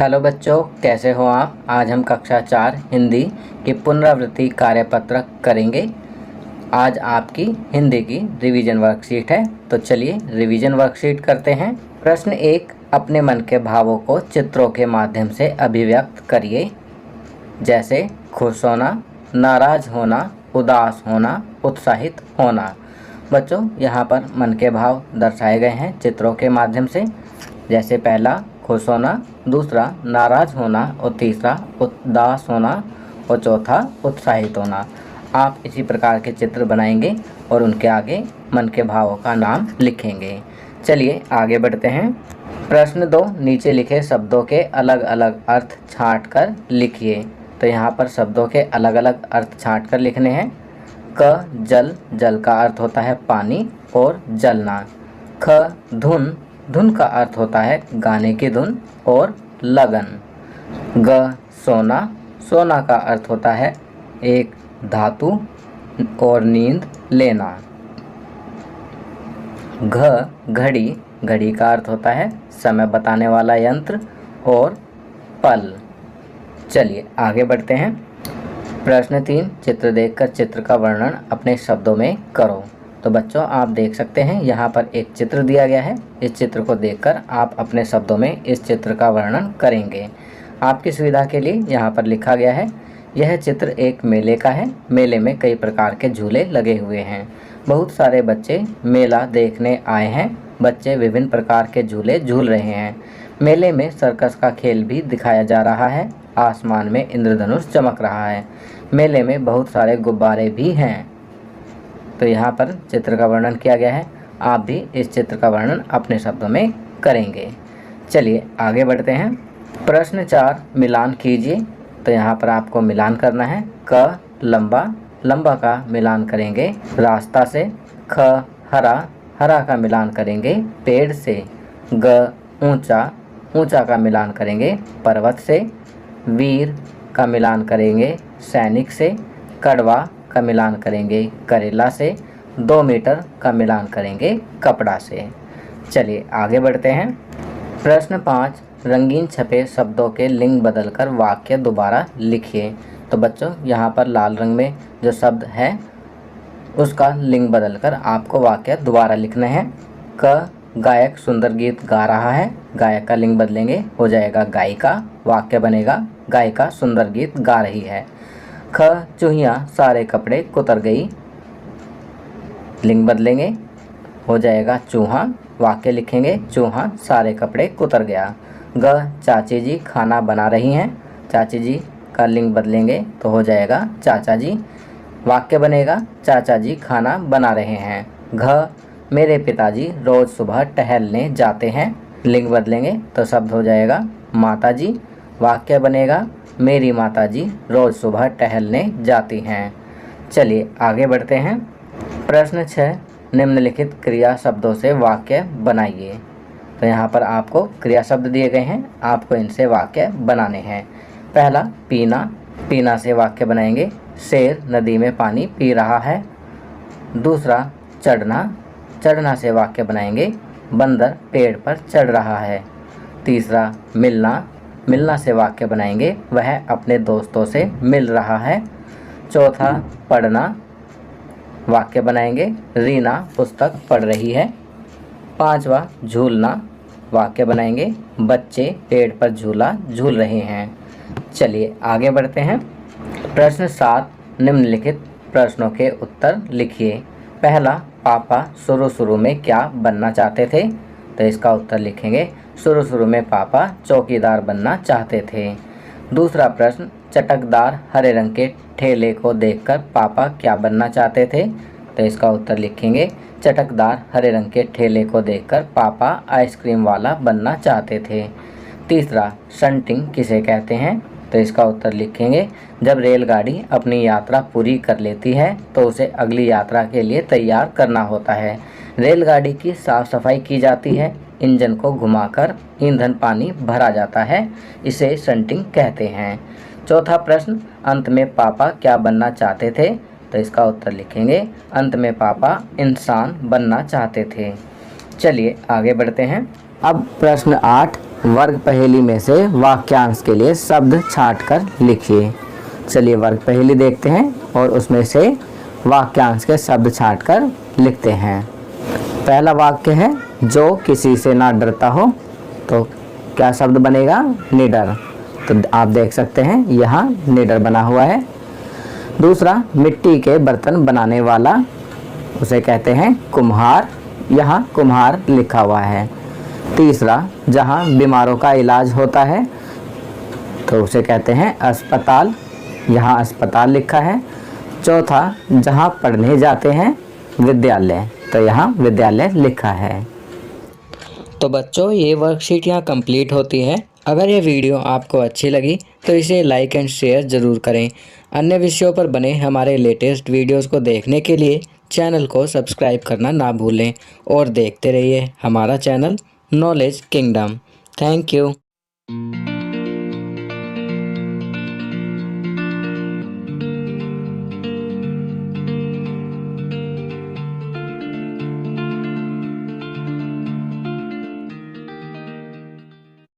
Hello बच्चों, कैसे हो आप। आज हम कक्षा 4 हिंदी की पुनरावृत्ति कार्यपत्रक करेंगे। आज आपकी हिंदी की रिवीजन वर्कशीट है, तो चलिए रिवीजन वर्कशीट करते हैं। प्रश्न 1, अपने मन के भावों को चित्रों के माध्यम से अभिव्यक्त करिए। जैसे खुश होना, नाराज होना, उदास होना, उत्साहित होना। बच्चों, यहाँ पर मन के भाव दर्शाए गए हैं चित्रों के माध्यम से। जैसे पहला खुश होना, दूसरा नाराज होना और तीसरा उदास होना और चौथा उत्साहित होना। आप इसी प्रकार के चित्र बनाएंगे और उनके आगे मन के भावों का नाम लिखेंगे। चलिए आगे बढ़ते हैं। प्रश्न 2, नीचे लिखे शब्दों के अलग अलग अर्थ छांट कर लिखिए। तो यहाँ पर शब्दों के अलग अलग अर्थ छांट कर लिखने हैं। क जल, जल का अर्थ होता है पानी और जलना। ख धुन, धुन का अर्थ होता है गाने की धुन और लगन। ग सोना, सोना का अर्थ होता है एक धातु और नींद लेना। घ घड़ी, घड़ी का अर्थ होता है समय बताने वाला यंत्र और पल। चलिए आगे बढ़ते हैं। प्रश्न 3, चित्र देखकर चित्र का वर्णन अपने शब्दों में करो। तो बच्चों, आप देख सकते हैं यहाँ पर एक चित्र दिया गया है। इस चित्र को देखकर आप अपने शब्दों में इस चित्र का वर्णन करेंगे। आपकी सुविधा के लिए यहाँ पर लिखा गया है, यह चित्र एक मेले का है। मेले में कई प्रकार के झूले लगे हुए हैं। बहुत सारे बच्चे मेला देखने आए हैं। बच्चे विभिन्न प्रकार के झूले झूल रहे हैं। मेले में सर्कस का खेल भी दिखाया जा रहा है। आसमान में इंद्रधनुष चमक रहा है। मेले में बहुत सारे गुब्बारे भी हैं। तो यहाँ पर चित्र का वर्णन किया गया है। आप भी इस चित्र का वर्णन अपने शब्दों में करेंगे। चलिए आगे बढ़ते हैं। प्रश्न 4, मिलान कीजिए। तो यहाँ पर आपको मिलान करना है। क लंबा, लंबा का मिलान करेंगे रास्ता से। ख हरा, हरा का मिलान करेंगे पेड़ से। ग ऊंचा, ऊंचा का मिलान करेंगे पर्वत से। वीर का मिलान करेंगे सैनिक से। कड़वा का मिलान करेंगे करेला से। 2 मीटर का मिलान करेंगे कपड़ा से। चलिए आगे बढ़ते हैं। प्रश्न 5, रंगीन छपे शब्दों के लिंग बदलकर वाक्य दोबारा लिखिए। तो बच्चों, यहाँ पर लाल रंग में जो शब्द है उसका लिंग बदलकर आपको वाक्य दोबारा लिखना है। क गायक सुंदर गीत गा रहा है। गायक का लिंग बदलेंगे, हो जाएगा गायिका। वाक्य बनेगा गायिका सुंदर गीत गा रही है। ख चूहिया सारे कपड़े कुतर गई। लिंग बदलेंगे, हो जाएगा चूहा। वाक्य लिखेंगे चूहा सारे कपड़े कुतर गया। ग चाची जी खाना बना रही हैं। चाची जी का लिंग बदलेंगे तो हो जाएगा चाचा जी। वाक्य बनेगा चाचा जी खाना बना रहे हैं। घ मेरे पिताजी रोज सुबह टहलने जाते हैं। लिंग बदलेंगे तो शब्द हो जाएगा माता जी। वाक्य बनेगा मेरी माताजी रोज सुबह टहलने जाती हैं। चलिए आगे बढ़ते हैं। प्रश्न 6, निम्नलिखित क्रिया शब्दों से वाक्य बनाइए। तो यहाँ पर आपको क्रिया शब्द दिए गए हैं, आपको इनसे वाक्य बनाने हैं। पहला पीना, पीना से वाक्य बनाएंगे शेर नदी में पानी पी रहा है। दूसरा चढ़ना, चढ़ना से वाक्य बनाएंगे बंदर पेड़ पर चढ़ रहा है। तीसरा मिलना, मिलना से वाक्य बनाएंगे वह अपने दोस्तों से मिल रहा है। चौथा पढ़ना, वाक्य बनाएंगे रीना पुस्तक पढ़ रही है। पांचवा झूलना, वाक्य बनाएंगे बच्चे पेड़ पर झूला झूल रहे हैं। चलिए आगे बढ़ते हैं। प्रश्न 7, निम्नलिखित प्रश्नों के उत्तर लिखिए। पहला, पापा शुरू में क्या बनना चाहते थे। तो इसका उत्तर लिखेंगे शुरू में पापा चौकीदार बनना चाहते थे। दूसरा प्रश्न, चटकदार हरे रंग के ठेले को देखकर पापा क्या बनना चाहते थे। तो इसका उत्तर लिखेंगे चटकदार हरे रंग के ठेले को देखकर पापा आइसक्रीम वाला बनना चाहते थे। तीसरा, शंटिंग किसे कहते हैं। तो इसका उत्तर लिखेंगे जब रेलगाड़ी अपनी यात्रा पूरी कर लेती है तो उसे अगली यात्रा के लिए तैयार करना होता है। रेलगाड़ी की साफ सफाई की जाती है, इंजन को घुमाकर ईंधन पानी भरा जाता है, इसे शंटिंग कहते हैं। चौथा प्रश्न, अंत में पापा क्या बनना चाहते थे। तो इसका उत्तर लिखेंगे अंत में पापा इंसान बनना चाहते थे। चलिए आगे बढ़ते हैं। अब प्रश्न 8, वर्ग पहेली में से वाक्यांश के लिए शब्द छांट कर लिखिए। चलिए वर्ग पहेली देखते हैं और उसमें से वाक्यांश के शब्द छांट कर लिखते हैं। पहला वाक्य है जो किसी से ना डरता हो, तो क्या शब्द बनेगा? निडर। तो आप देख सकते हैं यहाँ निडर बना हुआ है। दूसरा, मिट्टी के बर्तन बनाने वाला, उसे कहते हैं कुम्हार, यहाँ कुम्हार लिखा हुआ है। तीसरा, जहाँ बीमारों का इलाज होता है तो उसे कहते हैं अस्पताल, यहाँ अस्पताल लिखा है। चौथा, जहाँ पढ़ने जाते हैं विद्यालय, तो यहाँ विद्यालय लिखा है। तो बच्चों ये वर्कशीट यहाँ कंप्लीट होती है। अगर ये वीडियो आपको अच्छी लगी तो इसे लाइक एंड शेयर ज़रूर करें। अन्य विषयों पर बने हमारे लेटेस्ट वीडियोस को देखने के लिए चैनल को सब्सक्राइब करना ना भूलें और देखते रहिए हमारा channel knowledge kingdom. Thank you.